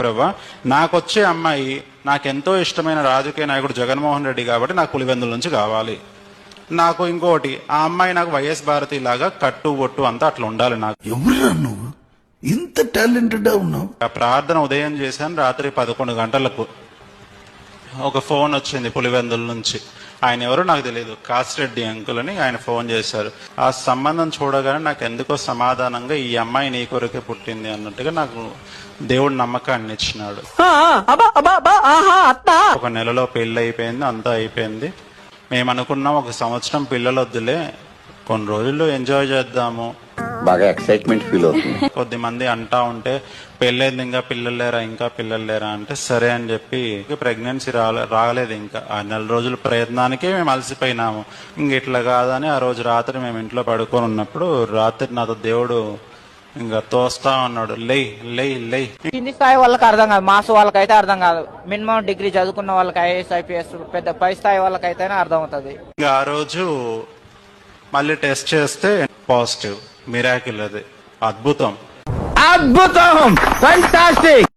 ప్రభా, నాకొచ్చే అమ్మాయి నాకెంతో ఇష్టమైన రాజకీయ నాయకుడు జగన్మోహన్ రెడ్డి కాబట్టి నాకు పులివెందుల నుంచి కావాలి. నాకు ఇంకోటి, ఆ అమ్మాయి నాకు వైఎస్ భారతి లాగా కట్టు బొట్టు అంతా అట్లా ఉండాలి. నాకు ఎవరురా నువ్వు ఇంత టాలెంటెడ్ ఉన్నావు? ఆ ప్రార్థన ఉదయం చేశాను, రాత్రి 11 గంటలకు ఒక ఫోన్ వచ్చింది పులివెందుల నుంచి. ఆయన ఎవరో నాకు తెలియదు, కాసిరెడ్డి అంకుల్ అని ఆయన ఫోన్ చేశారు. ఆ సంబంధం చూడగానే నాకు ఎందుకో సమాధానంగా ఈ అమ్మాయి నీ కొరకే పుట్టింది అన్నట్టుగా నాకు దేవుడు నమ్మకాన్ని ఇచ్చినాడు. ఒక నెలలో పెళ్లి అయిపోయింది, అంతా అయిపోయింది. మేము అనుకున్నాం ఒక సంవత్సరం పిల్లలు వద్దులే, కొన్ని రోజుల్లో ఎంజాయ్ చేద్దాము. బాగా ఎక్సైట్మెంట్ ఫీల్ అవుతుంది. కొద్దిమంది అంటా ఉంటే పెళ్ళైంది ఇంకా పిల్లలు లేరా అంటే సరే అని చెప్పి ప్రెగ్నెన్సీ రాలేదు. ఇంకా ఆ 4 రోజుల ప్రయత్నానికే మేము అలసిపోయినాము. ఇంక ఇట్లా కాదని ఆ రోజు రాత్రి మేము ఇంట్లో పడుకొని ఉన్నప్పుడు రాత్రి నాతో దేవుడు ఇంకా తోస్తా ఉన్నాడు, లై లై లై. కింది స్థాయి వాళ్ళకి అర్థం కాదు, మాస్ వాళ్ళకైతే అర్థం కాదు. మినిమం డిగ్రీ చదువుకున్న వాళ్ళకి ఐఏఎస్ ఐపీఎస్ పెద్ద పై స్థాయి వాళ్ళకైతేనే అర్థం అవుతుంది. ఇంకా ఆ రోజు మళ్ళీ టెస్ట్ చేస్తే పాజిటివ్. మిరాకిల్, అది అద్భుతం. అద్భుతం, ఫెంటాస్టిక్.